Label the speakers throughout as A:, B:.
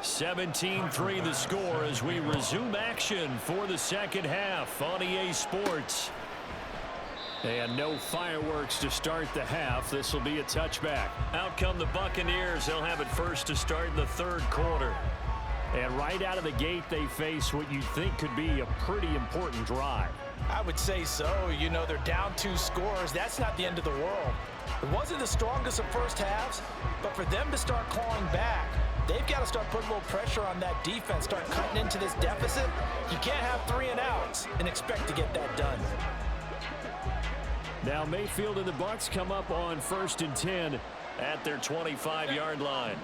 A: 17-3 the score as we resume action for the second half on EA Sports. And no fireworks to start the half. This will be a touchback. Out come the Buccaneers. They'll have it first to start in the third quarter. And right out of the gate, they face what you think could be a pretty important drive.
B: I would say so. You know, they're down 2 scores. That's not the end of the world. It wasn't the strongest of first halves, but for them to start clawing back, they've got to start putting a little pressure on that defense, start cutting into this deficit. You can't have 3 and outs and expect to get that done.
A: Now Mayfield and the Bucs come up on 1st and 10 at their 25-yard line.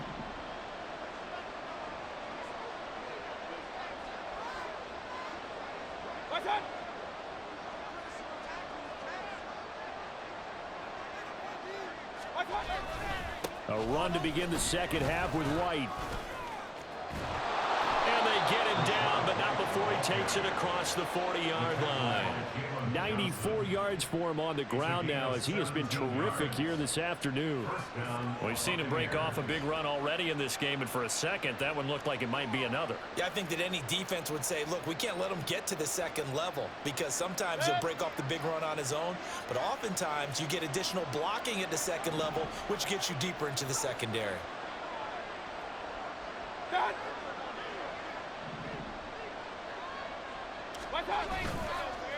A: A run to begin the second half with White. And they get him down, but not before he takes it across the 40-yard line. 94 yards for him on the ground now as he has been terrific here this afternoon. We've seen him break off a big run already in this game, and for a second, that one looked like it might be another.
B: Yeah, I think that any defense would say, look, we can't let him get to the second level because sometimes he'll break off the big run on his own, but oftentimes you get additional blocking at the second level, which gets you deeper into the secondary.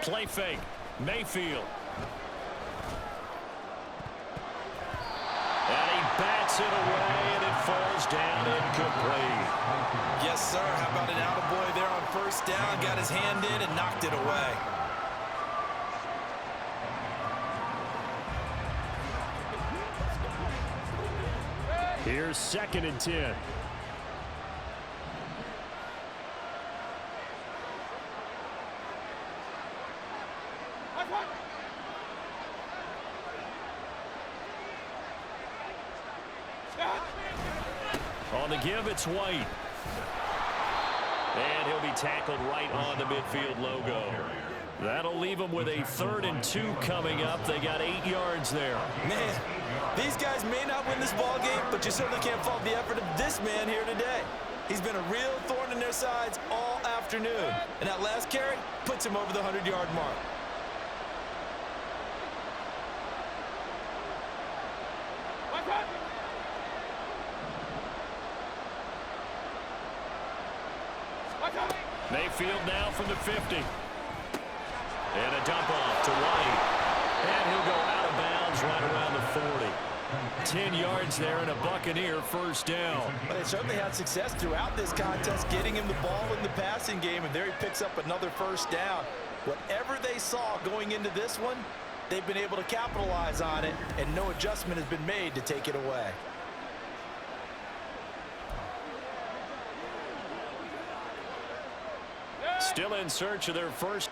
A: Play fake. Mayfield. And he bats it away, and it falls down incomplete.
B: Yes, sir. How about an attaboy there on first down? Got his hand in and knocked it away.
A: Here's 2nd and 10. On the give, it's White. And he'll be tackled right on the midfield logo. That'll leave him with a 3rd and 2 coming up. They got 8 yards there.
B: Man, these guys may not win this ball game, but you certainly can't fault the effort of this man here today. He's been a real thorn in their sides all afternoon. And that last carry puts him over the 100-yard mark.
A: Mayfield now from the 50. And a dump off to White. And he'll go out of bounds right around the 40. 10 yards there and a Buccaneer first down.
B: Well, they certainly had success throughout this contest, getting him the ball in the passing game, and there he picks up another first down. Whatever they saw going into this one, they've been able to capitalize on it, and no adjustment has been made to take it away.
A: Still in search of their first.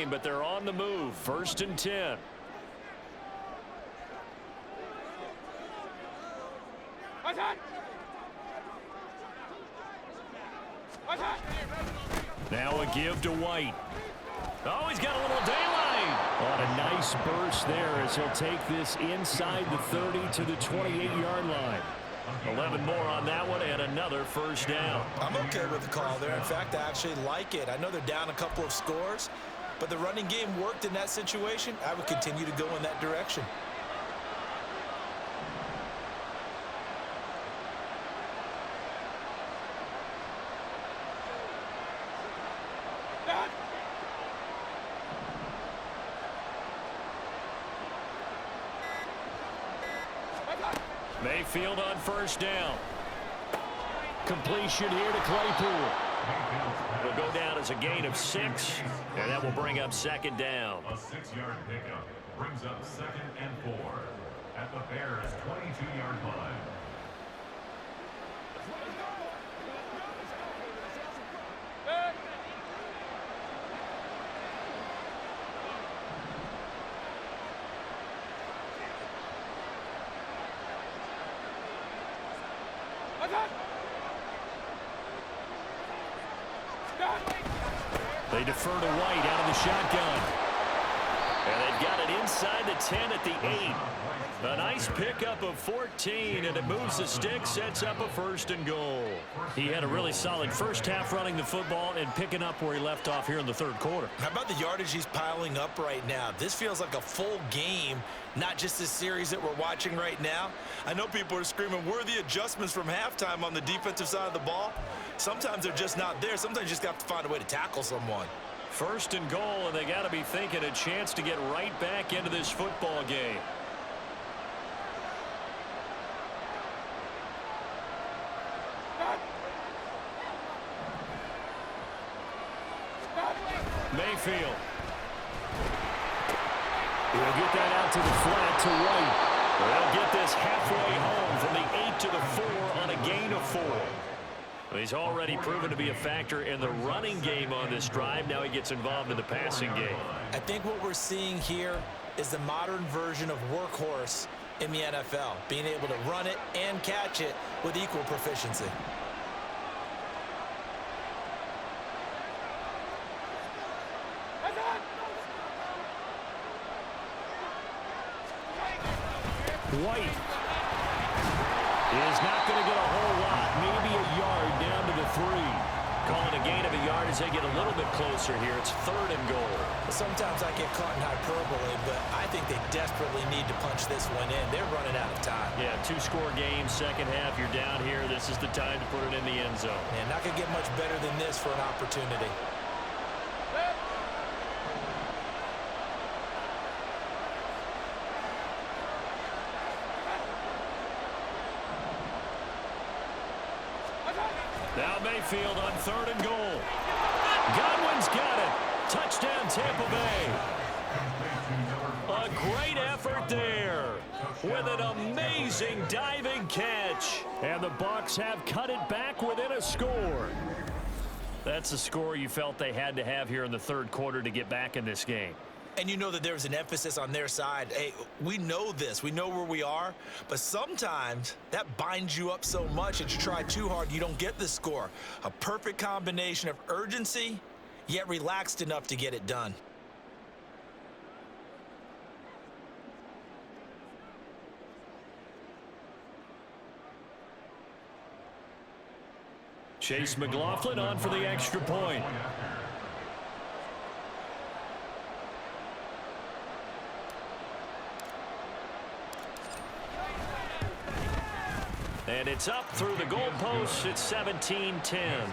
A: game, but they're on the move. 1st and 10. Now a give to White. Oh, he's got a little daylight. On a nice burst there as he'll take this inside the 30 to the 28-yard line. 11 more on that one and another 1st down.
B: I'm okay with the call there. In fact, I actually like it. I know they're down a couple of scores, but the running game worked in that situation. I would continue to go in that direction.
A: Mayfield on 1st down. Completion here to Claypool. Will go down as a gain of 6, and that will bring up 2nd down.
C: A 6-yard pickup brings up 2nd and 4 at the Bears' 22-yard line.
A: They defer to White out of the shotgun. And they've got it inside the 10 at the 8. A nice pickup of 14, and it moves the stick, sets up a 1st and goal. He had a really solid first half running the football and picking up where he left off here in the 3rd quarter.
B: How about the yardage he's piling up right now? This feels like a full game, not just this series that we're watching right now. I know people are screaming, where are the adjustments from halftime on the defensive side of the ball? Sometimes they're just not there. Sometimes you just have to find a way to tackle someone.
A: 1st and goal, and they got to be thinking a chance to get right back into this football game. Mayfield. He'll get that out to the flat to White. They'll get this halfway home from the 8 to the 4 on a gain of 4. He's already proven to be a factor in the running game on this drive. Now he gets involved in the passing game.
B: I think what we're seeing here is the modern version of workhorse in the NFL, being able to run it and catch it with equal proficiency.
A: White is not going to get a whole lot, maybe a yard down to the 3. Calling a gain of a yard as they get a little bit closer here. It's 3rd and goal.
B: Sometimes I get caught in hyperbole, but I think they desperately need to punch this one in. They're running out of time.
A: Yeah, 2-score game, 2nd half, you're down here. This is the time to put it in the end zone.
B: And not going to get much better than this for an opportunity.
A: Now Mayfield on 3rd and goal. Godwin's got it. Touchdown, Tampa Bay. A great effort there with an amazing diving catch. And the Bucs have cut it back within a score. That's a score you felt they had to have here in the 3rd quarter to get back in this game.
B: And you know that there was an emphasis on their side. Hey, we know this. We know where we are. But sometimes that binds you up so much that you try too hard, you don't get the score. A perfect combination of urgency, yet relaxed enough to get it done.
A: Chase McLaughlin on for the extra point. And it's up through the goalposts. It's 17-10.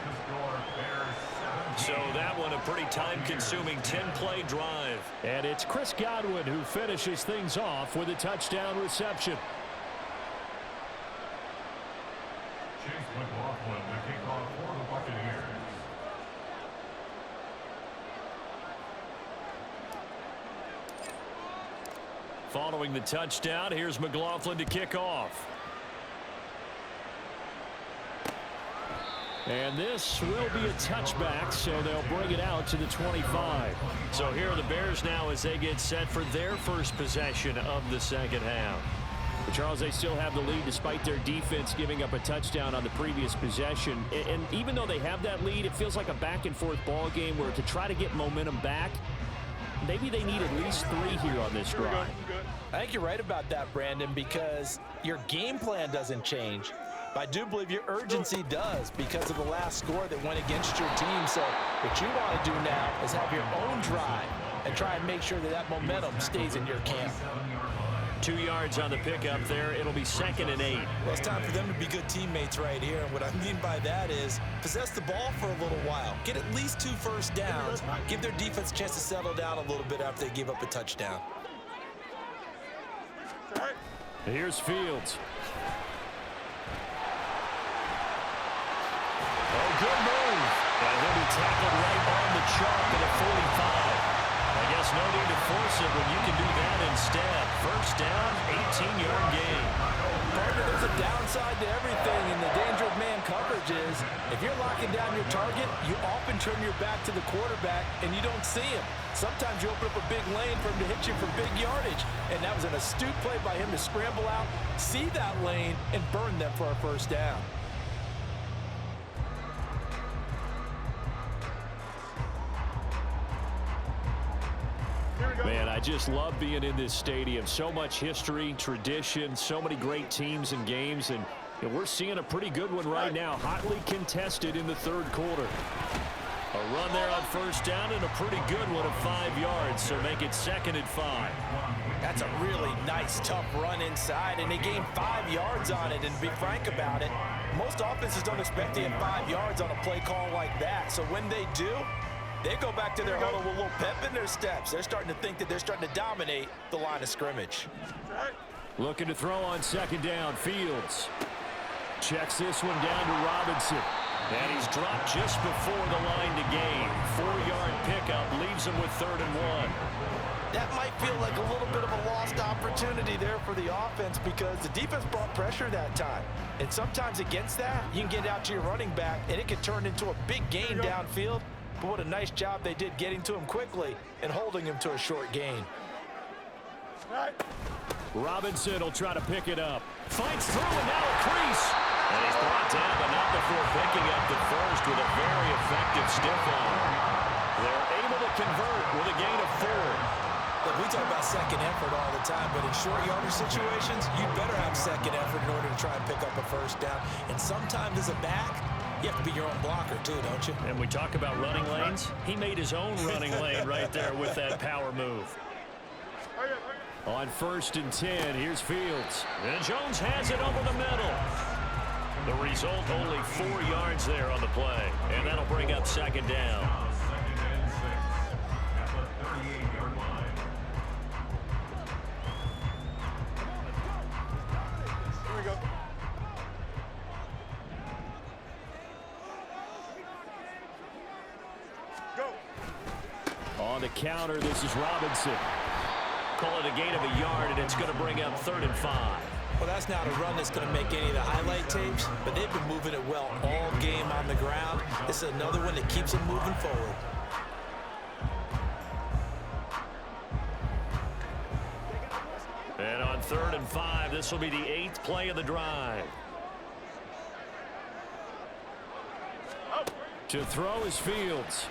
A: So that one a pretty time-consuming 10-play drive. And it's Chris Godwin who finishes things off with a touchdown reception.
C: Chase McLaughlin, the kickoff for the Buccaneers.
A: Following the touchdown, here's McLaughlin to kick off. And this will be a touchback, so they'll bring it out to the 25. So here are the Bears now as they get set for their first possession of the second half. But Charles, they still have the lead despite their defense giving up a touchdown on the previous possession. And even though they have that lead, it feels like a back-and-forth ball game where to try to get momentum back, maybe they need at least 3 here on this drive.
B: I think you're right about that, Brandon, because your game plan doesn't change. But I do believe your urgency does because of the last score that went against your team. So what you want to do now is have your own drive and try and make sure that that momentum stays in your camp.
A: 2 yards on the pickup there. It'll be 2nd and 8.
B: Well, it's time for them to be good teammates right here. And what I mean by that is possess the ball for a little while. Get at least 2 first downs. Give their defense a chance to settle down a little bit after they give up a touchdown.
A: Here's Fields. Oh, good move. And he'll be tackled right on the chalk at a 45. I guess no need to force it when you can do that instead. First down, 18-yard gain.
B: Partner, there's a downside to everything, and the danger of man coverage is if you're locking down your target, you often turn your back to the quarterback and you don't see him. Sometimes you open up a big lane for him to hit you for big yardage, and that was an astute play by him to scramble out, see that lane, and burn them for a first down.
A: Man, I just love being in this stadium. So much history, tradition, so many great teams and games, and we're seeing a pretty good one right now, hotly contested in the 3rd quarter. A run there on first down and a pretty good one of 5 yards, so make it 2nd and 5.
B: That's a really nice, tough run inside, and they gained 5 yards on it. And to be frank about it, most offenses don't expect to get 5 yards on a play call like that. So when they do, they go back to their huddle with a little pep in their steps. They're starting to think that they're starting to dominate the line of scrimmage.
A: Looking to throw on 2nd down. Fields checks this one down to Robinson. And he's dropped just before the line to gain. 4-yard pickup leaves him with 3rd and 1.
B: That might feel like a little bit of a lost opportunity there for the offense because the defense brought pressure that time. And sometimes against that, you can get out to your running back, and it can turn into a big gain downfield. But what a nice job they did getting to him quickly and holding him to a short gain.
A: Robinson will try to pick it up. Fights through and now a crease. And he's brought down, but not before picking up the first with a very effective stiff arm. They're able to convert with a gain of 4.
B: Look, we talk about second effort all the time, but in short yardage situations, you better have second effort in order to try and pick up a first down. And sometimes as a back, you have to be your own blocker too, don't you?
A: And we talk about running lanes. He made his own running lane right there with that power move. On 1st and 10, here's Fields. And Jones has it over the middle. The result, only 4 yards there on the play. And that'll bring up 2nd down. On the counter, this is Robinson. Call it a gain of a yard, and it's going to bring up 3rd and 5.
B: Well, that's not a run that's going to make any of the highlight tapes, but they've been moving it well all game on the ground. This is another one that keeps them moving forward.
A: And on 3rd and 5, this will be the 8th play of the drive. To throw is Fields.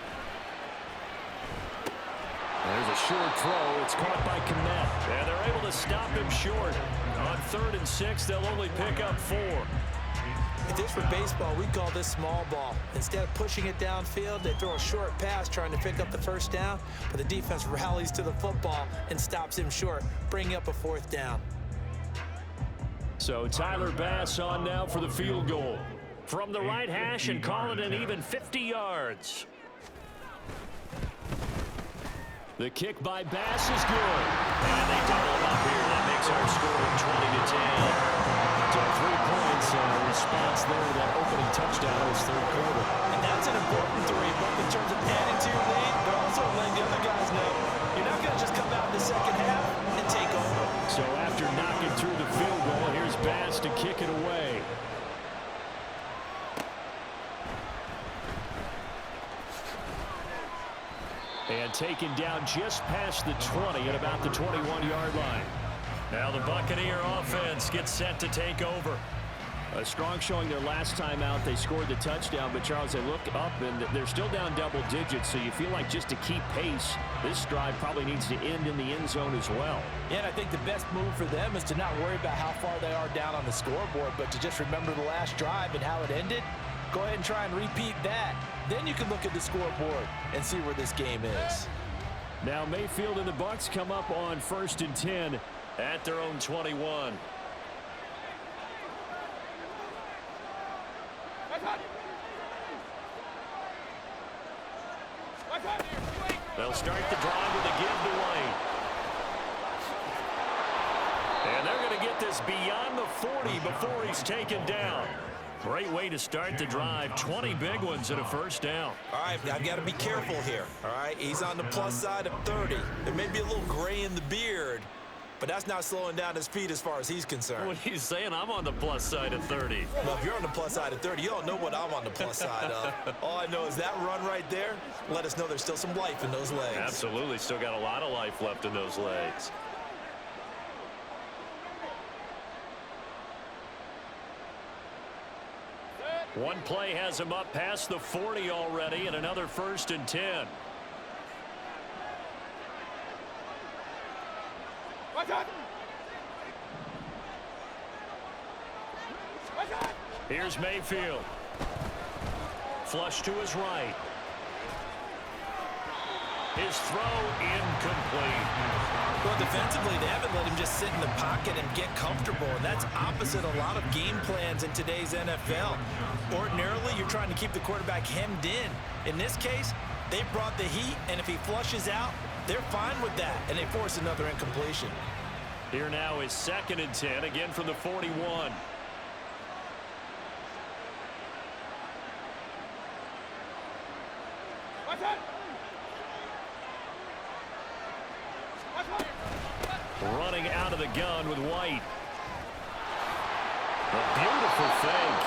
A: There's a short throw. It's caught by Kmet. And they're able to stop him short. On 3rd and 6, they'll only pick up 4.
B: If this were baseball, we'd call this small ball. Instead of pushing it downfield, they throw a short pass trying to pick up the first down, but the defense rallies to the football and stops him short, bringing up a 4th down.
A: So Tyler Bass on now for the field goal. From the right hash and call it an even 50 yards. The kick by Bass is good. And they double him up here. That makes our score 20-10. So 3 points response there to that opening touchdown in this 3rd quarter.
B: And that's an important 3, both in terms of adding to your lead, but also letting the other guys know you're not going to just come out in the second half and take over.
A: So after knocking through the field goal, here's Bass to kick it away. And taken down just past the 20 at about the 21-yard line. Now the Buccaneer offense gets set to take over. A strong showing their last time out. They scored the touchdown, but Charles, they look up and they're still down double digits, so you feel like just to keep pace, this drive probably needs to end in the end zone as well.
B: Yeah, and I think the best move for them is to not worry about how far they are down on the scoreboard, but to just remember the last drive and how it ended. Go ahead and try and repeat that. Then you can look at the scoreboard and see where this game is.
A: Now Mayfield and the Bucs come up on 1st and 10 at their own 21. They'll start the drive with a give to White. And they're going to get this beyond the 40 before he's taken down. Great way to start the drive. 20 big ones and a first down.
B: All right, I've got to be careful here. All right, he's on the plus side of 30. There may be a little gray in the beard, but that's not slowing down his feet as far as he's concerned.
A: What he's saying, I'm on the plus side of 30.
B: Well, if you're on the plus side of 30, you don't know what I'm on the plus side of. All I know is that run right there let us know there's still some life in those legs.
A: Absolutely, still got a lot of life left in those legs. One play has him up past the 40 already, and another 1st and 10. Here's Mayfield. Flush to his right. His throw incomplete.
B: Well, defensively, they haven't let him just sit in the pocket and get comfortable, and that's opposite a lot of game plans in today's NFL. Ordinarily, you're trying to keep the quarterback hemmed in. In this case, they brought the heat, and if he flushes out, they're fine with that, and they force another incompletion.
A: Here now is 2nd and 10, again from the 41. Running out of the gun with White. A beautiful fake.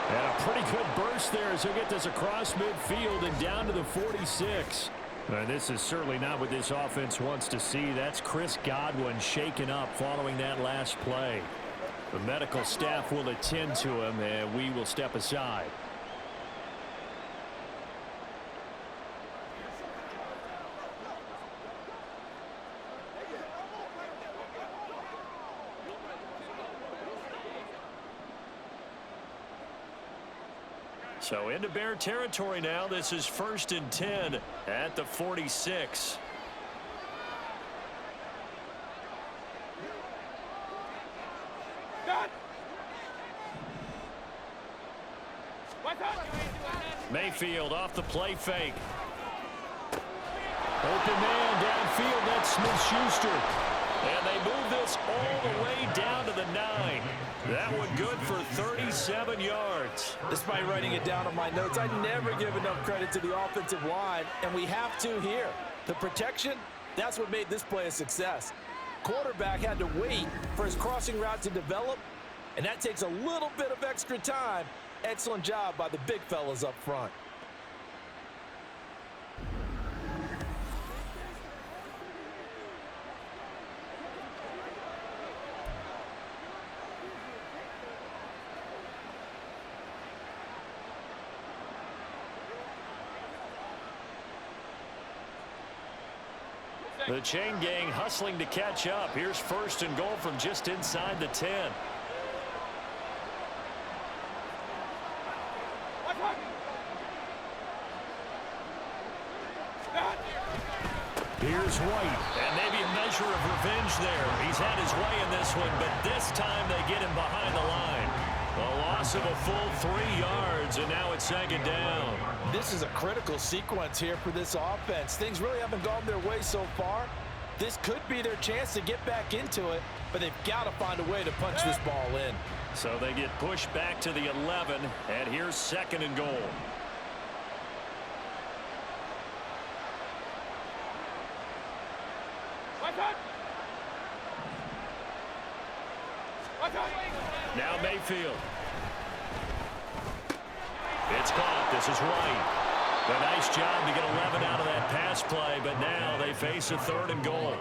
A: And a pretty good burst there as he'll get this across midfield and down to the 46. And this is certainly not what this offense wants to see. That's Chris Godwin shaken up following that last play. The medical staff will attend to him, and we will step aside. So into Bear territory now. This is 1st and 10 at the 46. Mayfield off the play fake. Open man downfield. That's Smith-Schuster. And they move this all the way down to the 9. That one good for 37 yards.
B: Despite writing it down on my notes, I never give enough credit to the offensive line, and we have to here. The protection, that's what made this play a success. Quarterback had to wait for his crossing route to develop, and that takes a little bit of extra time. Excellent job by the big fellas up front.
A: The chain gang hustling to catch up. Here's 1st and goal from just inside the 10. Here's White, and maybe a measure of revenge there. He's had his way in this one, but this time they get him behind the line. A loss of a full 3 yards, and now it's 2nd down.
B: This is a critical sequence here for this offense. Things really haven't gone their way so far. This could be their chance to get back into it, but they've got to find a way to punch this ball in.
A: So they get pushed back to the 11, and here's 2nd and goal. Now Mayfield. It's caught. This is White. A nice job to get 11 out of that pass play, but now they face a 3rd and goal.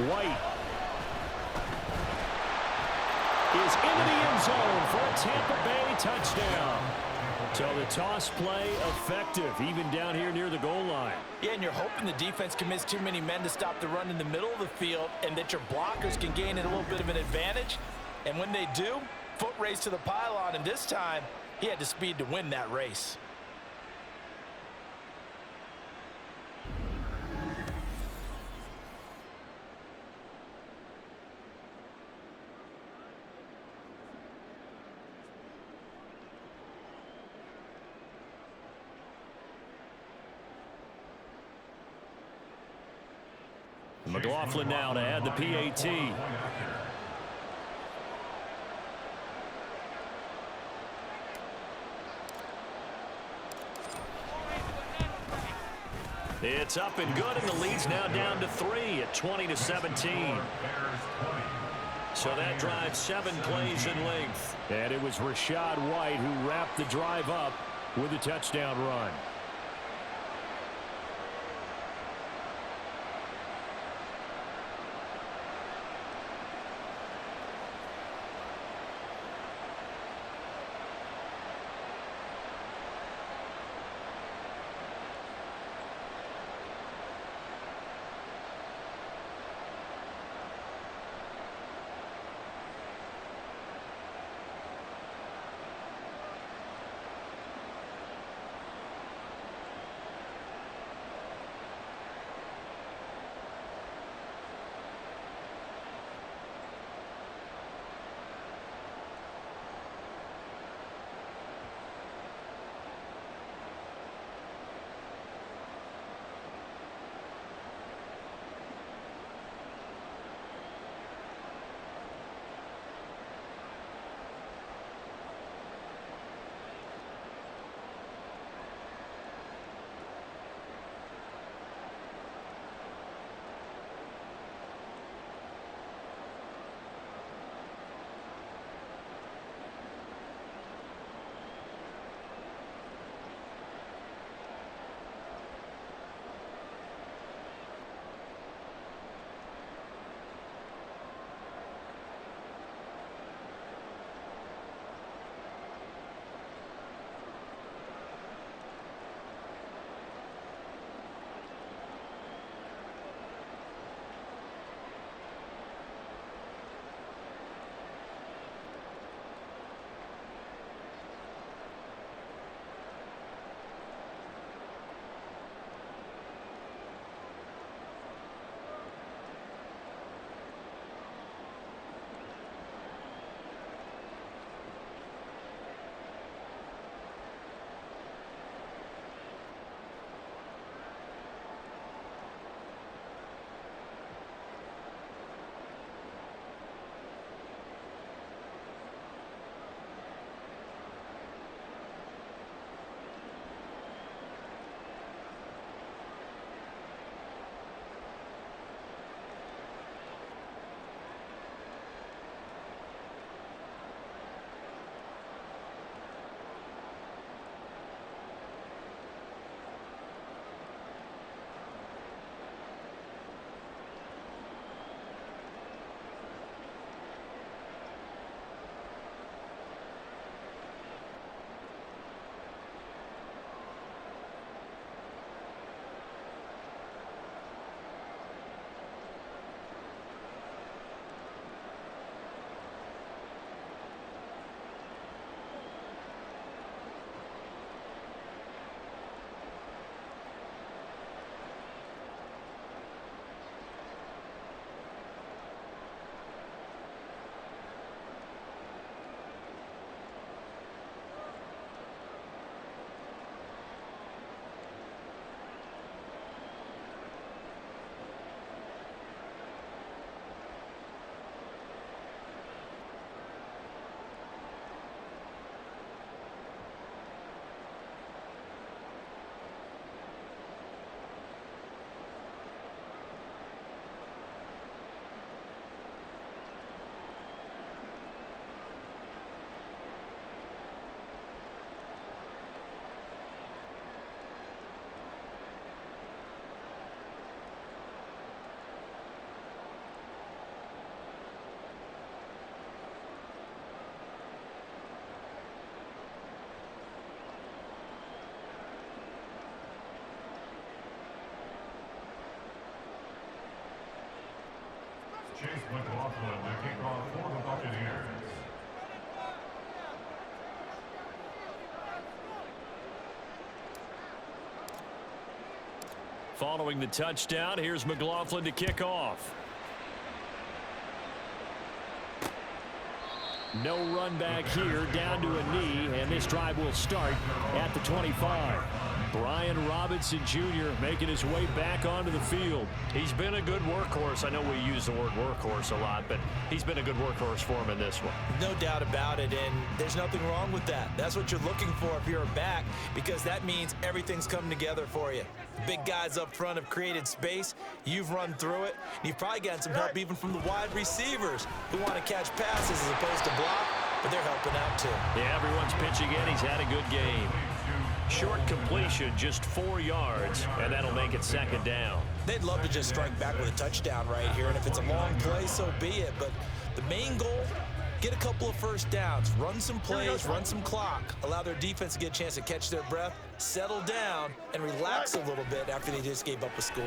A: White is into the end zone for a Tampa Bay touchdown. So the toss play effective, even down here near the goal line.
B: Yeah, and you're hoping the defense commits too many men to stop the run in the middle of the field and that your blockers can gain a little bit of an advantage. And when they do, foot race to the pylon, and this time he had the speed to win that race.
A: McLaughlin now to add the PAT. It's up and good, and the lead's now down to 3 at 20-17. So that drives 7 plays in length. And it was Rachaad White who wrapped the drive up with a touchdown run.
C: Chase McLaughlin to kick off for the Buccaneers.
A: Following the touchdown, here's McLaughlin to kick off. No run back here, down to a knee, and this drive will start at the 25. Brian Robinson Jr. making his way back onto the field.
D: He's been a good workhorse. I know we use the word workhorse a lot, but he's been a good workhorse for him in this one.
B: No doubt about it, and there's nothing wrong with that. That's what you're looking for if you're a back, because that means everything's come together for you. Big guys up front have created space. You've run through it. You've probably gotten some help even from the wide receivers who want to catch passes as opposed to block, but they're helping out too.
A: Yeah, everyone's pitching in. He's had a good game. Short completion, just 4 yards, and that'll make it second down.
B: They'd love to just strike back with a touchdown right here, and if it's a long play, so be it. But the main goal, get a couple of first downs, run some plays, run some clock, allow their defense to get a chance to catch their breath, settle down, and relax a little bit after they just gave up a score.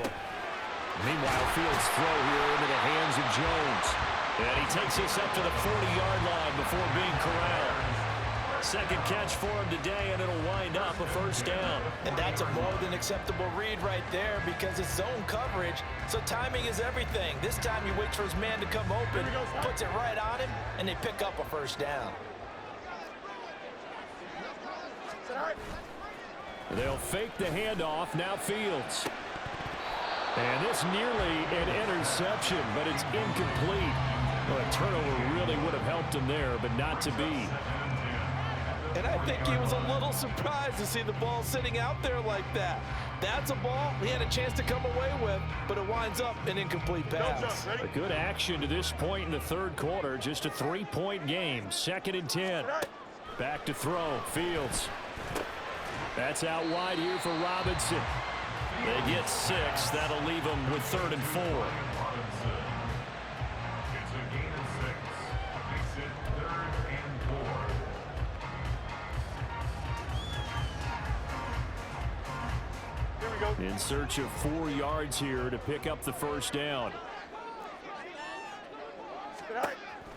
A: Meanwhile, Fields throw here into the hands of Jones. And he takes us up to the 40-yard line before being corralled. Second catch for him today, and it'll wind up a first down.
B: And that's a more than acceptable read right there because it's zone coverage, so timing is everything. This time he waits for his man to come open, puts it right on him, and they pick up a first down.
A: They'll fake the handoff, now Fields. And this nearly an interception, but it's incomplete. Well, a turnover really would have helped him there, but not to be.
B: And I think he was a little surprised to see the ball sitting out there like that. That's a ball he had a chance to come away with, but it winds up an incomplete pass.
A: A good action to this point in the third quarter. Just a 3-point game. 2nd and 10. Back to throw. Fields. That's out wide here for Robinson. They get 6. That'll leave them with 3rd and 4.
C: It's a gain of 6. Makes it 3rd and 4.
A: In search of 4 yards here to pick up the first down.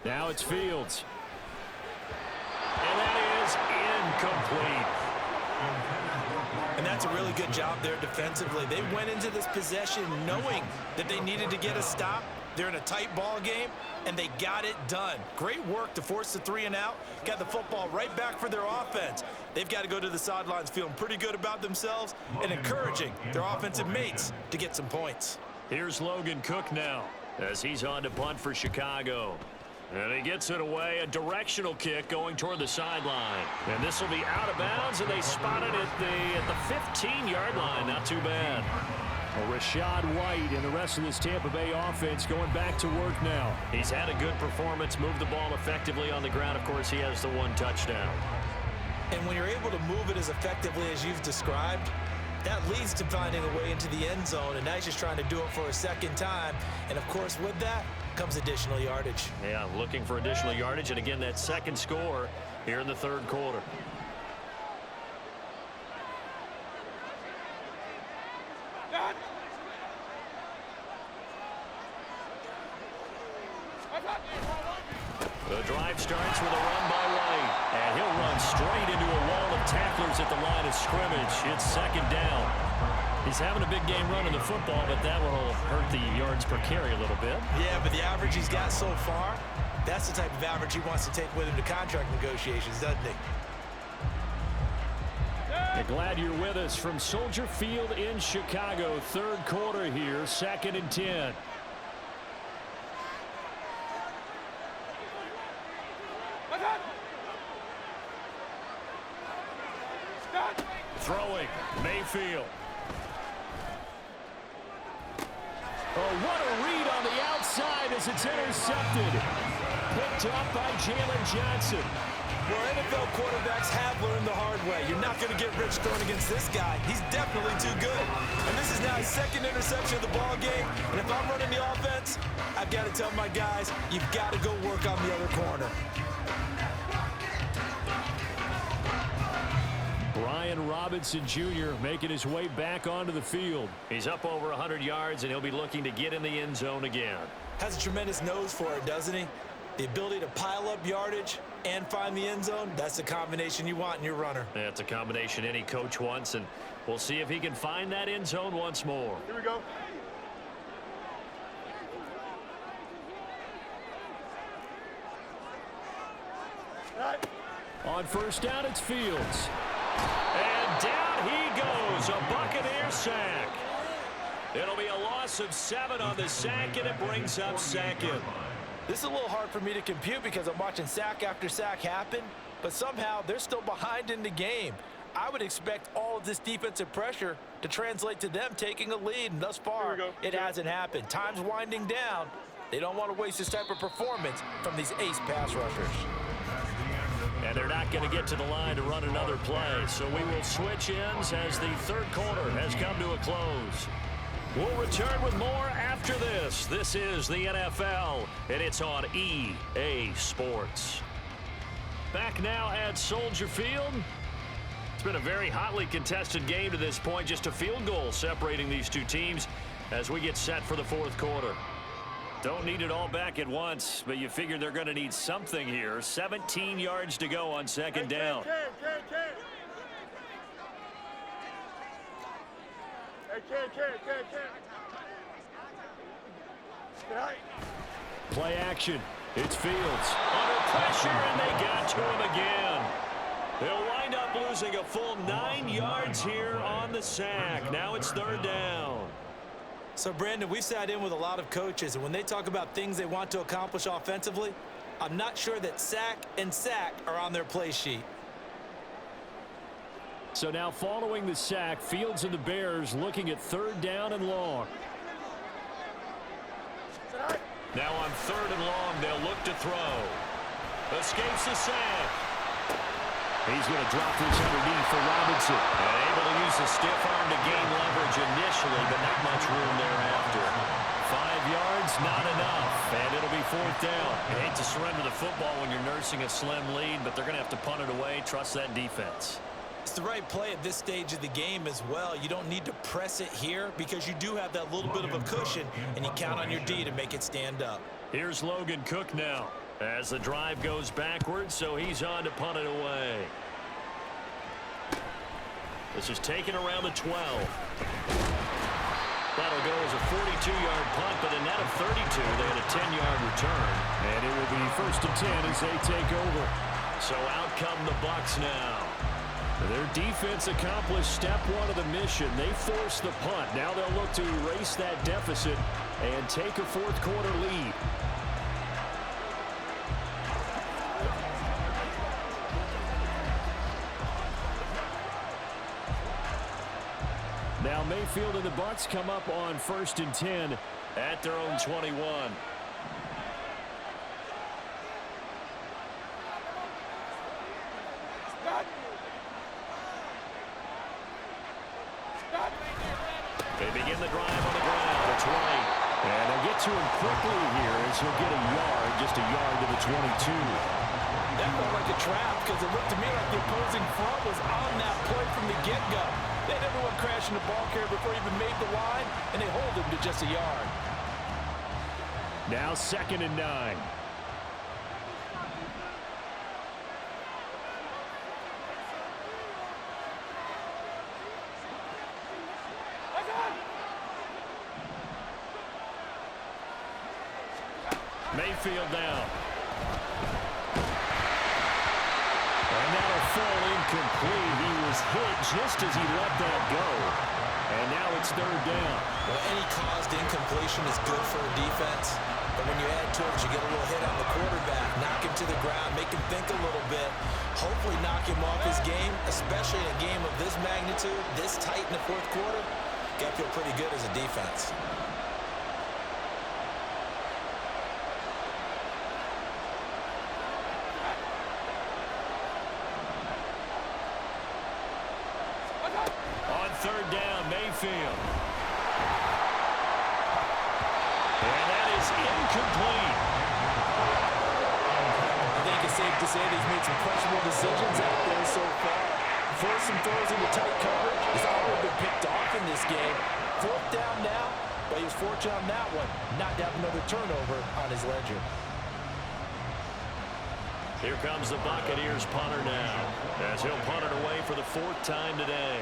A: Now it's Fields. And that is incomplete.
B: And that's a really good job there defensively. They went into this possession knowing that they needed to get a stop. They're in a tight ball game, and they got it done. Great work to force the 3 and out. Got the football right back for their offense. They've got to go to the sidelines feeling pretty good about themselves and encouraging their offensive mates to get some points.
A: Here's Logan Cook now as he's on to punt for Chicago. And he gets it away, a directional kick going toward the sideline. And this will be out of bounds, and they spot it at the 15-yard line. Not too bad. Well, Rashad White and the rest of this Tampa Bay offense going back to work now. He's had a good performance, moved the ball effectively on the ground. Of course, he has the 1 touchdown.
B: And when you're able to move it as effectively as you've described, that leads to finding a way into the end zone, and now he's just trying to do it for a second time. And, of course, with that comes additional yardage.
A: Yeah, looking for additional yardage, and again, that second score here in the third quarter. The drive starts with a run by White, and he'll run straight into a wall of tacklers at the line of scrimmage. It's second down. He's having a big game running the football, but that will hurt the yards per carry a little bit.
B: Yeah, but the average he's got so far, that's the type of average he wants to take with him to contract negotiations, doesn't he?
A: Glad you're with us from Soldier Field in Chicago. Third quarter here, 2nd and 10. Throwing, Mayfield. Oh, what a read on the outside as it's intercepted. Picked up by Jalen Johnson.
B: Well, NFL quarterbacks have learned the hard way. You're not going to get rich throwing against this guy. He's definitely too good. And this is now his 2nd interception of the ball game. And if I'm running the offense, I've got to tell my guys, you've got to go work on the other corner.
A: Brian Robinson Jr. making his way back onto the field.
D: He's up over 100 yards, and he'll be looking to get in the end zone again.
B: Has a tremendous nose for it, doesn't he? The ability to pile up yardage and find the end zone, that's the combination you want in your runner.
D: That's a combination any coach wants, and we'll see if he can find that end zone once more.
E: Here we go.
A: On first down, it's Fields. And down he goes, a Buccaneer sack. It'll be a loss of 7 on the sack, and it brings up second.
B: This is a little hard for me to compute because I'm watching sack after sack happen, but somehow they're still behind in the game. I would expect all of this defensive pressure to translate to them taking a lead, and thus far, it hasn't happened. Time's winding down. They don't want to waste this type of performance from these ace pass rushers.
A: And they're not going to get to the line to run another play, so we will switch ends as the third quarter has come to a close. We'll return with more after this. This is the NFL, and it's on EA Sports. Back now at Soldier Field. It's been a very hotly contested game to this point. Just a field goal separating these two teams as we get set for the fourth quarter. Don't need it all back at once, but you figure they're going to need something here. 17 yards to go on second down. Play action. It's Fields. Under pressure, and they got to him again. They'll wind up losing a full 9 yards here on the sack. Now it's third down.
B: So, Brandon, we've sat in with a lot of coaches, and when they talk about things they want to accomplish offensively, I'm not sure that sack and sack are on their play sheet.
A: So now following the sack, Fields and the Bears looking at third down and long. Now on third and long, they'll look to throw. Escapes the sack. He's going to drop this underneath for Robinson. And able to use the stiff arm to gain leverage initially, but not much room thereafter. 5 yards, not enough. And it'll be fourth down. You hate to surrender the football when you're nursing a slim lead, but they're going to have to punt it away. Trust that defense.
B: It's the right play at this stage of the game as well. You don't need to press it here because you do have that little bit of a cushion, and you count on your D to make it stand up.
A: Here's Logan Cook now as the drive goes backwards, so he's on to punt it away. This is taken around the 12. That'll go as a 42-yard punt, but a net of 32. They had a 10-yard return. And it will be first and 10 as they take over. So out come the Bucs now. Their defense accomplished step one of the mission. They forced the punt. Now they'll look to erase that deficit and take a fourth quarter lead. Now Mayfield and the Bucs come up on first and 10 at their own 21. They begin the drive on the ground. It's right. And they'll get to him quickly here as he'll get a yard, just a yard to the 22.
B: That felt like a trap because it looked to me like the opposing front was on that play from the get-go. They had everyone crashing the ball carrier before he even made the line, and they hold him to just a yard.
A: Now second and 9. Mayfield down. And that'll fall incomplete. He was hit just as he let that go. And now it's third down.
B: Well, any caused incompletion is good for a defense. But when you add to it, you get a little hit on the quarterback, knock him to the ground, make him think a little bit, hopefully knock him off his game, especially in a game of this magnitude, this tight in the fourth quarter. Got to feel pretty good as a defense.
A: On third down, Mayfield. And that is incomplete.
B: I think it's safe to say that he's made some questionable decisions out there so far. Forcing throws into tight coverage. He's already been picked off in this game. 4th down now, but he was fortunate on that one not to have another turnover on his ledger.
A: Here comes the Buccaneers punter now, as he'll punt it away for the 4th time today.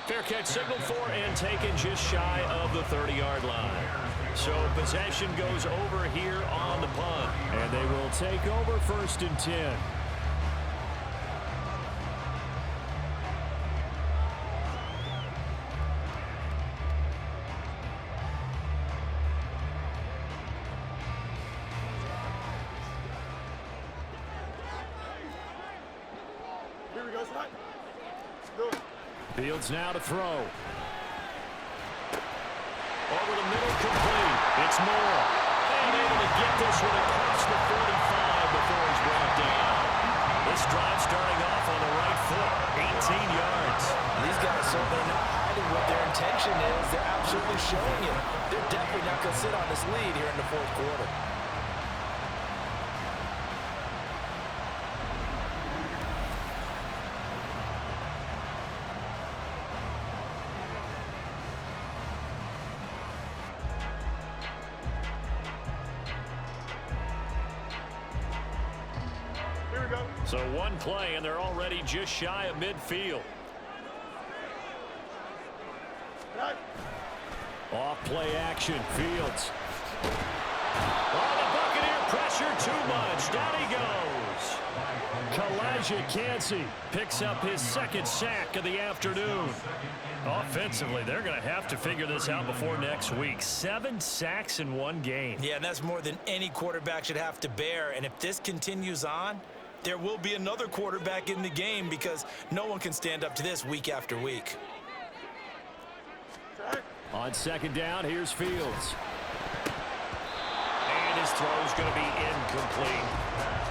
A: Fair catch signaled for and taken just shy of the 30-yard line. So possession goes over here on the punt, and they will take over 1st and 10. Fields now to throw. Over the middle, complete. It's Moore. And able to get this one across the 45 before he's brought down. This drive starting off on the right foot. 18 yards.
B: These guys certainly not hiding what their intention is. They're absolutely showing it. They're definitely not going to sit on this lead here in the 4th quarter.
A: So one play, and they're already just shy of midfield. Off play action, Fields. Oh, the Buccaneer pressure too much. Down he goes. Kalijah Kancey picks up his 2nd sack of the afternoon. Offensively, they're going to have to figure this out before next week. 7 sacks in one game.
B: Yeah, and that's more than any quarterback should have to bear. And if this continues on, there will be another quarterback in the game because no one can stand up to this week after week.
A: On 2nd down, here's Fields. And his throw's going to be incomplete.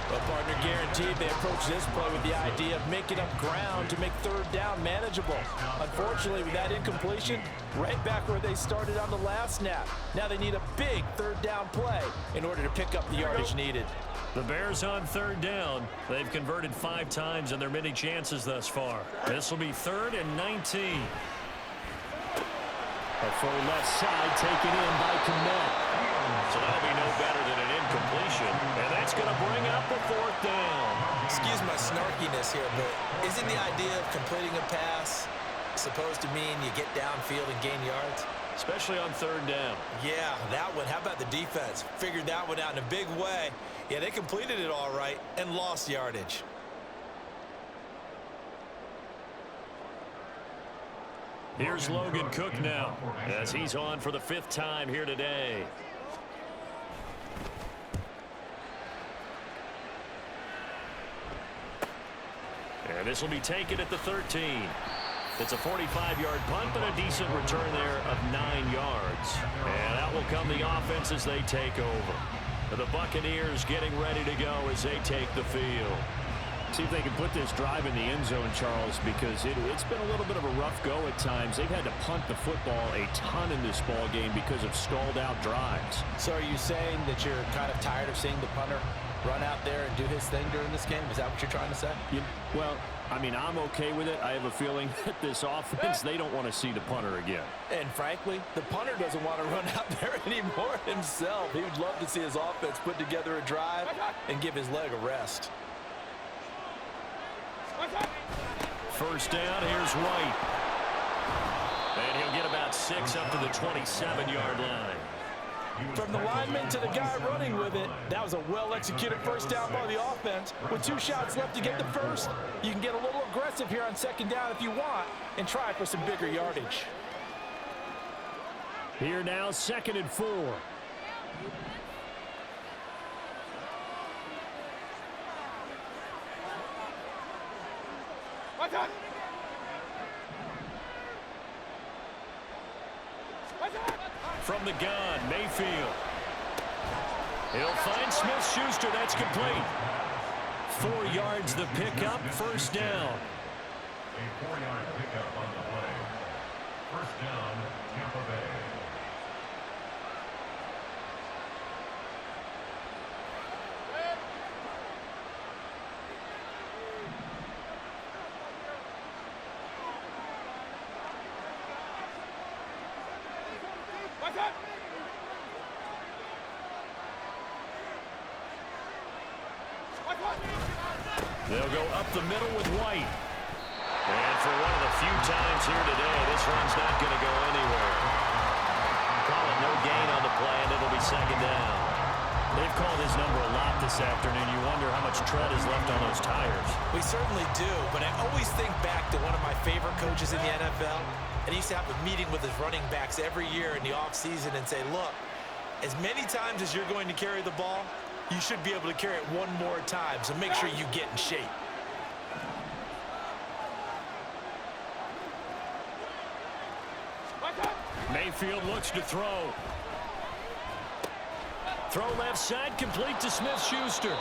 B: Well, partner, guaranteed they approach this play with the idea of making up ground to make 3rd down manageable. Unfortunately, with that incompletion, right back where they started on the last snap. Now they need a big 3rd down play in order to pick up the yardage needed.
A: The Bears on 3rd down. They've converted 5 times in their many chances thus far. This will be 3rd and 19. A full left side taken in by Kmet. So that'll be no better than an incompletion. And that's going to bring up the 4th down.
B: Excuse my snarkiness here, but isn't the idea of completing a pass supposed to mean you get downfield and gain yards?
A: Especially on 3rd down.
B: Yeah, that one. How about the defense? Figured that one out in a big way. Yeah, they completed it all right and lost yardage.
A: Here's Logan Cook now as he's on for the 5th time here today. And this will be taken at the 13. It's a 45-yard punt, but a decent return there of 9 yards. And out will come the offense as they take over. The Buccaneers getting ready to go as they take the field. See if they can put this drive in the end zone, Charles, because it's been a little bit of a rough go at times. They've had to punt the football a ton in this ball game because of stalled-out drives.
B: So are you saying that you're kind of tired of seeing the punter run out there and do his thing during this game? Is that what you're trying to say?
A: Well, I mean, I'm okay with it. I have a feeling that this offense, they don't want to see the punter again.
B: And frankly, the punter doesn't want to run out there anymore himself. He would love to see his offense put together a drive and give his leg a rest.
A: 1st down, here's White. And he'll get about 6 up to the 27-yard line.
B: From the lineman to the guy running with it, that was a well-executed 1st down by the offense. With 2 shots left to get the first, you can get a little aggressive here on 2nd down if you want and try for some bigger yardage.
A: Here now, 2nd and 4. From the gun, Mayfield. He'll find Smith-Schuster. That's complete. 4 yards the pickup, 1st down.
C: A 4-yard pickup on the play. First down, Tampa Bay.
A: They'll go up the middle with White. And for one of the few times here today, this run's not going to go anywhere. Call it no gain on the play, and it'll be second down. They've called his number a lot this afternoon. You wonder how much tread is left on those tires.
B: We certainly do, but I always think back to one of my favorite coaches in the NFL, and he used to have a meeting with his running backs every year in the offseason and say, look, as many times as you're going to carry the ball, you should be able to carry it one more time, so make sure you get in shape.
A: Mayfield looks to throw. Throw left side, complete to Smith-Schuster.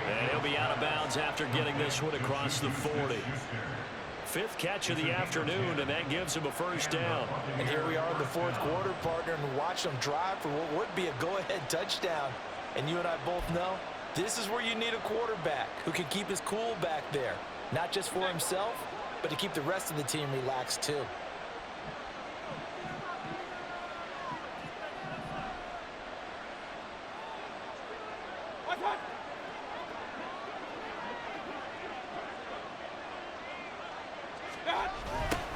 A: And he'll be out of bounds after getting this one across the 40. Fifth catch of the afternoon, and that gives him a first down.
B: And here we are in the fourth quarter, partner, and watch them drive for what would be a go-ahead touchdown. And you and I both know this is where you need a quarterback who can keep his cool back there, not just for himself, but to keep the rest of the team relaxed too.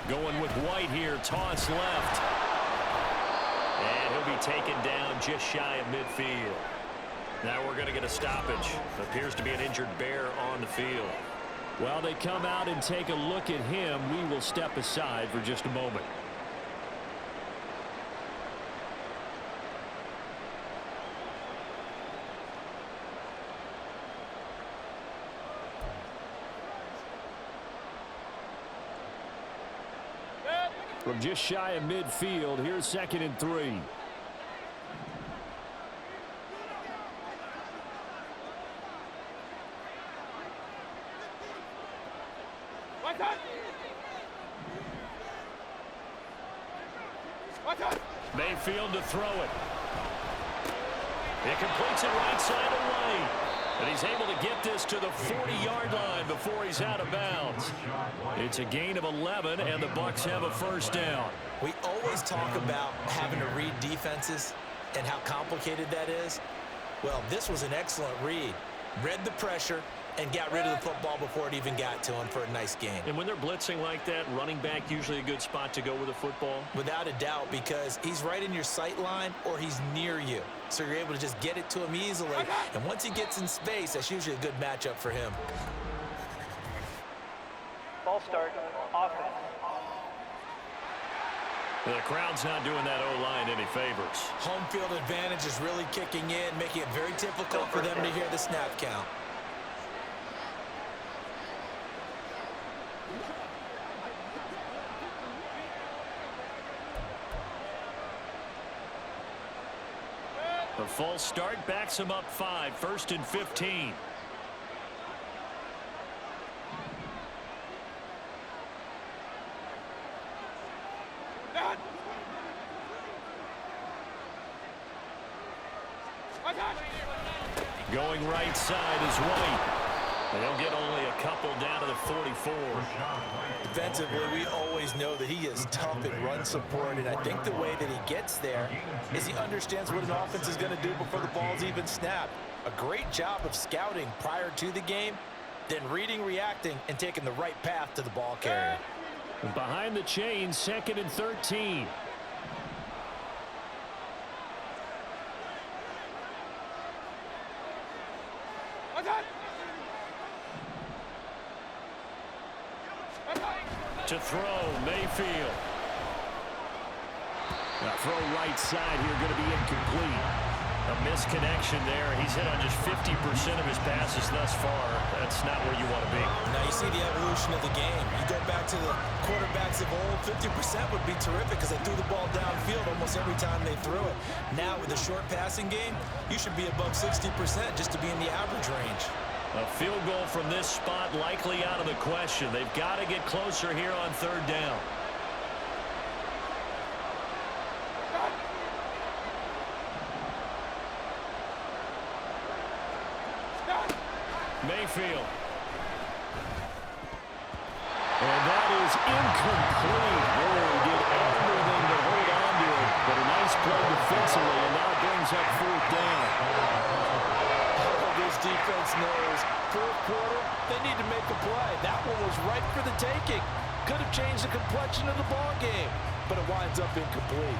A: Going with White here, toss left. And he'll be taken down just shy of midfield. Now we're going to get a stoppage. Appears to be an injured Bear on the field. While they come out and take a look at him, we will step aside for just a moment. From just shy of midfield, here's 2nd and 3. Mayfield to throw it. It completes it right side away. And he's able to get this to the 40-yard line before he's out of bounds. It's a gain of 11, and the Bucs have a first down.
B: We always talk about having to read defenses and how complicated that is. Well, this was an excellent read. Read the pressure and got rid of the football before it even got to him for a nice gain.
A: And when they're blitzing like that, running back usually a good spot to go with the football?
B: Without a doubt, because he's right in your sight line or he's near you. So you're able to just get it to him easily. And once he gets in space, that's usually a good matchup for him.
E: Ball start, offense.
A: The crowd's not doing that O-line any favors.
B: Home field advantage is really kicking in, making it very difficult for them to hear the snap count.
A: The false start backs him up 5, 1st and 15. Going right side is White. And he'll get only a couple down to the 44.
B: Defensively, we always know that he is tough in run support, and I think the way that he gets there is he understands what an offense is going to do before the ball's even snapped. A great job of scouting prior to the game, then reading, reacting, and taking the right path to the ball carrier.
A: Behind the chains, 2nd and 13. To throw, Mayfield. Now throw right side here, going to be incomplete. A misconnection there. He's hit on just 50% of his passes thus far. That's not where you want to be.
B: Now you see the evolution of the game. You go back to the quarterbacks of old, 50% would be terrific because they threw the ball downfield almost every time they threw it. Now with a short passing game, you should be above 60% just to be in the average range.
A: A field goal from this spot likely out of the question. They've got to get closer here on 3rd down. field. And that is incomplete. Boy, did everything to hold on to it. But a nice play defensively, and now it brings up 4th down.
B: This defense knows 4th quarter, they need to make a play. That one was right for the taking. Could have changed the complexion of the ball game, but it winds up incomplete.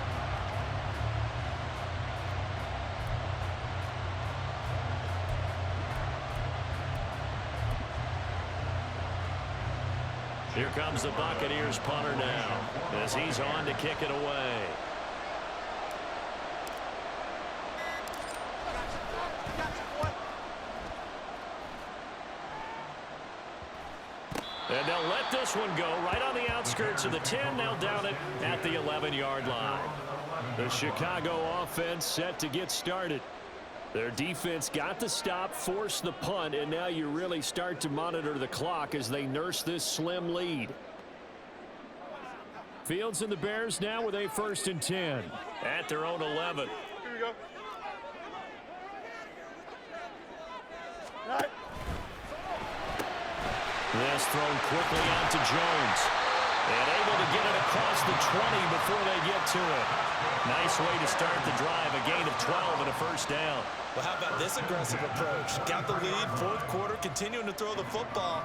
A: Here comes the Buccaneers punter now as he's on to kick it away. And they'll let this one go right on the outskirts of the 10. They'll down it at the 11-yard line. The Chicago offense set to get started. Their defense got the stop, forced the punt, and now you really start to monitor the clock as they nurse this slim lead. Fields and the Bears now with a 1st and 10 at their own 11.
F: Here we go. All right.
A: This thrown quickly out to Jones. And able to get it across the 20 before they get to it. Nice way to start the drive. A gain of 12 and a 1st down.
B: Well, how about this aggressive approach? Got the lead, 4th quarter, continuing to throw the football.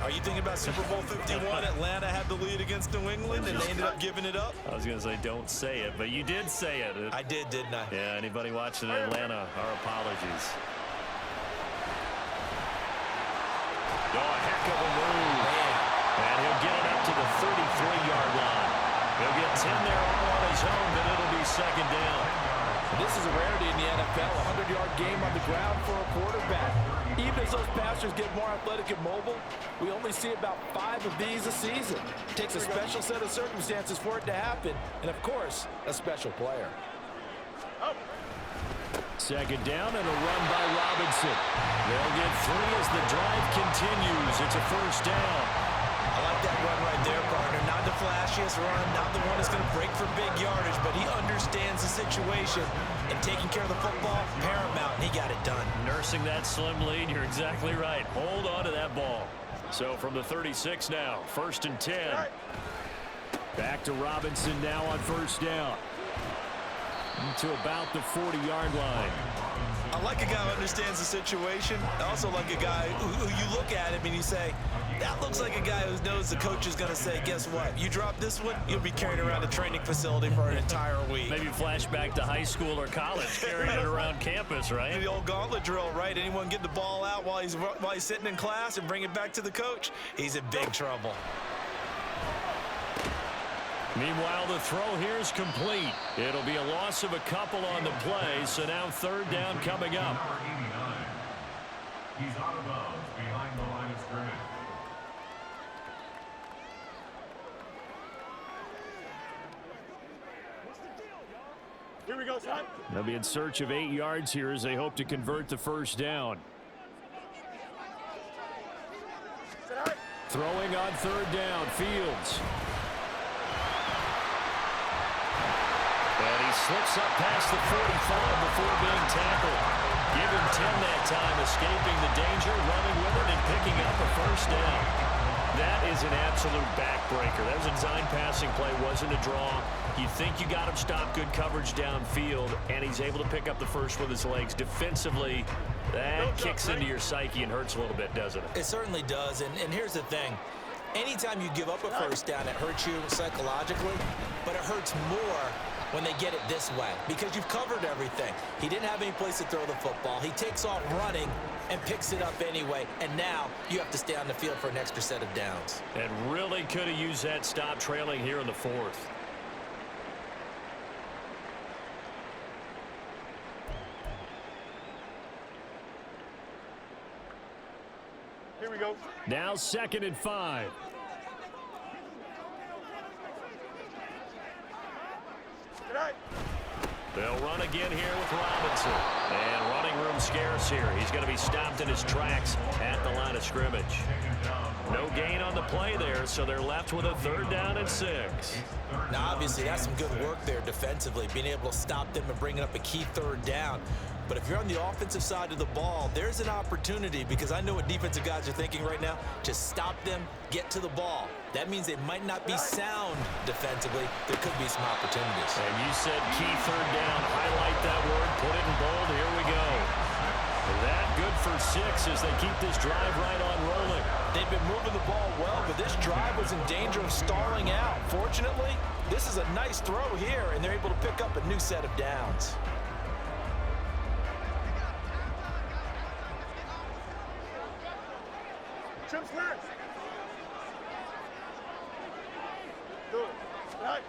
B: Are you thinking about Super Bowl 51? Atlanta had the lead against New England, and they ended up giving it up?
A: I was going to say don't say it, but you did say it.
B: I did, didn't I?
A: Yeah, anybody watching in Atlanta, our apologies. Oh, a heck of a move. And he'll get it up to the 33-yard line. He'll get 10 there all on his own, but it'll be 2nd down.
B: And this is a rarity in the NFL, a 100-yard game on the ground for a quarterback. Even as those passers get more athletic and mobile, we only see about 5 of these a season. It takes a special set of circumstances for it to happen, and of course, a special player.
A: 2nd down and a run by Robinson. They'll get 3 as the drive continues. It's a 1st down.
B: I like that run right there, partner. Not the flashiest run, not the one that's going to break for big yardage, but he understands the situation, and taking care of the football, paramount, and he got it done.
A: Nursing that slim lead, you're exactly right. Hold on to that ball. So from the 36 now, 1st and 10. Back to Robinson now on 1st down. To about the 40-yard line.
B: I like a guy who understands the situation. I also like a guy who you look at him and you say, that looks like a guy who knows the coach is going to say, guess what? You drop this one, you'll be carrying around a training facility for an entire week.
A: Maybe flashback to high school or college, carrying it around campus, right?
B: The old gauntlet drill, right? Anyone get the ball out while he's sitting in class and bring it back to the coach, he's in big trouble.
A: Meanwhile, the throw here is complete. It'll be a loss of a couple on the play, so now 3rd down coming up.
C: Number 89. He's out of bounds behind the line of scrimmage.
F: Here we go, son.
A: They'll be in search of 8 yards here as they hope to convert the 1st down. Throwing on 3rd down, Fields. And he slips up past the 45 before being tackled. Give him 10 that time, escaping the danger, running with it, and picking up a 1st down. That is an absolute backbreaker. That was a design passing play, wasn't a draw. You think you got him stopped, good coverage downfield, and he's able to pick up the 1st with his legs. Defensively, that kicks into your psyche and hurts a little bit, doesn't it?
B: It certainly does, and here's the thing. Anytime you give up a 1st down, it hurts you psychologically, but it hurts more when they get it this way because you've covered everything. He didn't have any place to throw the football. He takes off running and picks it up anyway, and now you have to stay on the field for an extra set of downs.
A: And really could have used that stop trailing here in the 4th.
F: Here we go.
A: Now 2nd and 5. They'll run again here with Robinson. And running room scarce here. He's going to be stopped in his tracks at the line of scrimmage. No gain on the play there, so they're left with a 3rd down and 6.
B: Now, obviously, that's some good work there defensively, being able to stop them and bringing up a key 3rd down. But if you're on the offensive side of the ball, there's an opportunity, because I know what defensive guys are thinking right now. Just stop them, get to the ball. That means they might not be sound defensively. There could be some opportunities.
A: And you said key 3rd down. Highlight that word, put it in bold. Here we go. That good for 6 as they keep this drive right on rolling.
B: They've been moving the ball well, but this drive was in danger of stalling out. Fortunately, this is a nice throw here, and they're able to pick up a new set of downs.
F: Trim square. Good. Right.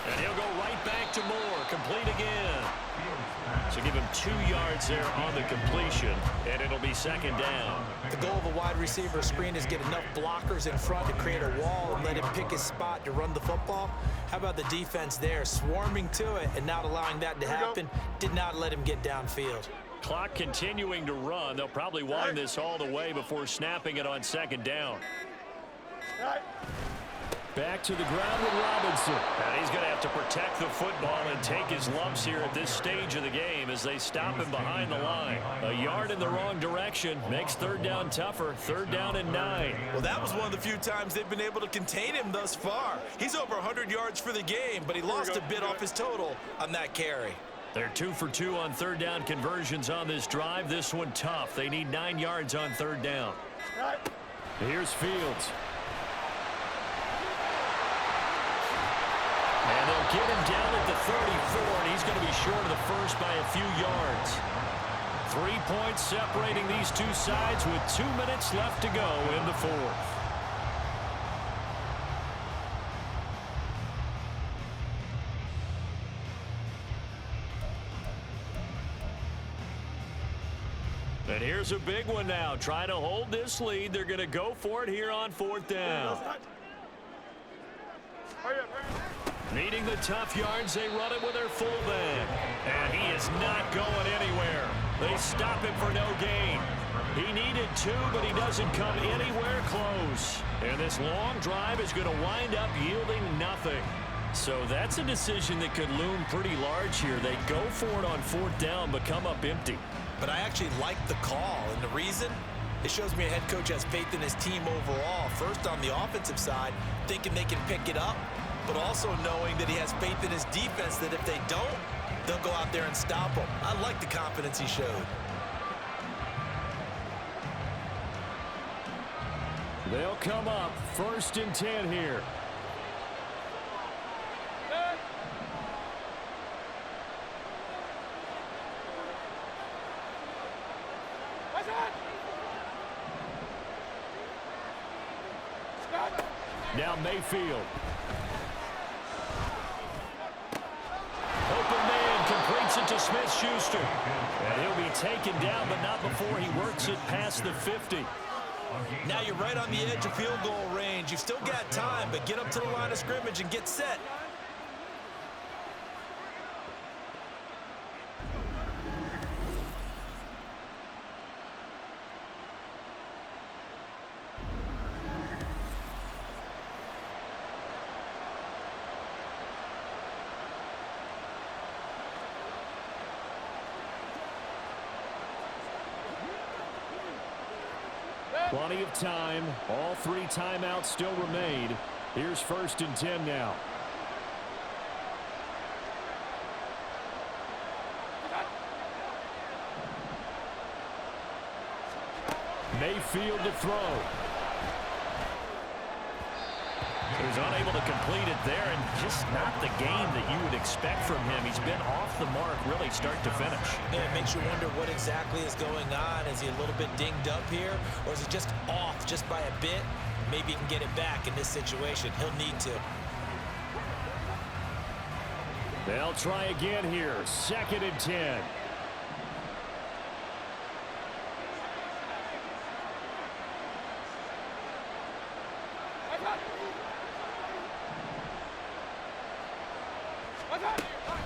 A: And he'll go right back to Moore. Complete again. So give him 2 yards there on the completion, and it'll be 2nd down.
B: The goal of a wide receiver screen is get enough blockers in front to create a wall and let him pick his spot to run the football. How about the defense there, swarming to it and not allowing that to happen? Did not let him get downfield.
A: Clock continuing to run. They'll probably wind this all the way before snapping it on 2nd down.
F: Right.
A: Back to the ground with Robinson. And he's going to have to protect the football and take his lumps here at this stage of the game as they stop him behind the line. A yard in the wrong direction makes 3rd down tougher. 3rd down and 9.
B: Well, that was one of the few times they've been able to contain him thus far. He's over 100 yards for the game, but he lost a bit off his total on that carry.
A: They're 2 for 2 on 3rd down conversions on this drive. This one tough. They need 9 yards on 3rd down.
F: Right.
A: Here's Fields. And they'll get him down at the 34, and he's going to be short of the first by a few yards. 3 points separating these two sides with 2 minutes left to go in the 4th. And here's a big one now. Trying to hold this lead. They're going to go for it here on 4th down.
F: Hurry up, hurry up.
A: Needing the tough yards, they run it with their fullback. And he is not going anywhere. They stop him for no gain. He needed 2, but he doesn't come anywhere close. And this long drive is going to wind up yielding nothing. So that's a decision that could loom pretty large here. They go for it on 4th down, but come up empty.
B: But I actually like the call, and the reason? It shows me a head coach has faith in his team overall. First, on the offensive side, thinking they can pick it up, but also knowing that he has faith in his defense that if they don't, they'll go out there and stop them. I like the confidence he showed.
A: They'll come up 1st and 10 here. Now Mayfield. Open man completes it to Smith-Schuster. And he'll be taken down, but not before he works it past the 50.
B: Now you're right on the edge of field goal range. You've still got time, but get up to the line of scrimmage and get set.
A: Plenty of time. All 3 timeouts still remain. Here's 1st and 10 now. Mayfield to throw. He was unable to complete it there, and just not the game that you would expect from him. He's been off the mark really start to finish.
B: Yeah, it makes you wonder what exactly is going on. Is he a little bit dinged up here, or is he just off just by a bit? Maybe he can get it back in this situation. He'll need to.
A: They'll try again here. 2nd and 10.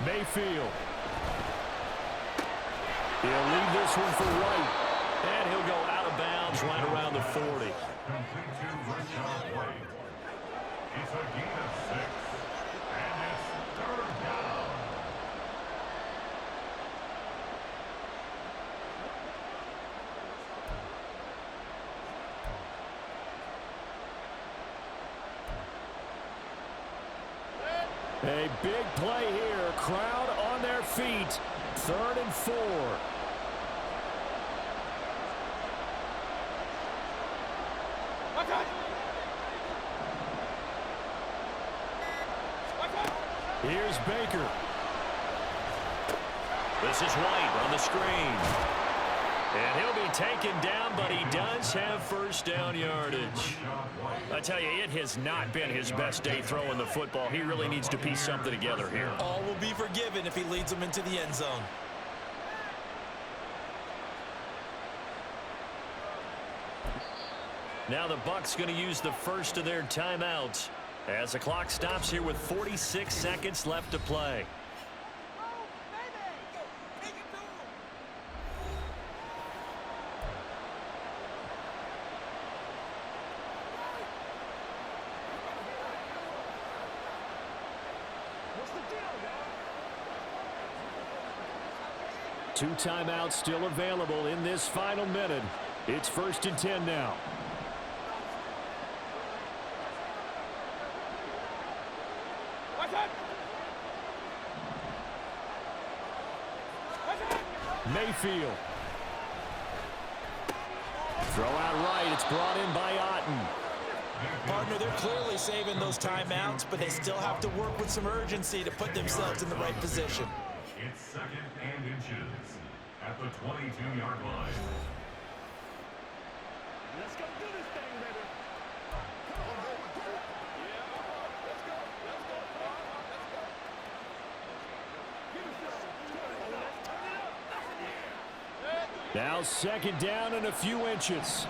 A: Mayfield. He'll leave this one for White. And he'll go out of bounds right around the 40.
C: Complete to Rashad White. It's a gain of 6. And it's 3rd down.
A: A big play here. Crowd on their feet. 3rd and 4. Here's Baker. This is White on the screen. And he'll be taken down, but he does have first down yardage. I tell you, it has not been his best day throwing the football. He really needs to piece something together here.
B: All will be forgiven if he leads them into the end zone.
A: Now the Bucs going to use the first of their timeouts as the clock stops here with 46 seconds left to play. Two timeouts still available in this final minute. It's 1st and 10 now. Mayfield. Throw out right. It's brought in by Otten.
B: Partner, they're clearly saving those timeouts, but they still have to work with some urgency to put themselves in the right position.
C: It's 2nd and inches at the 22-yard line.
F: Let's go do this thing, baby.
A: Now 2nd down and a few inches.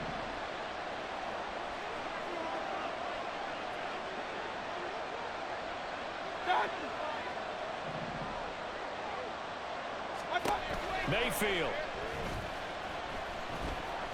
A: Mayfield.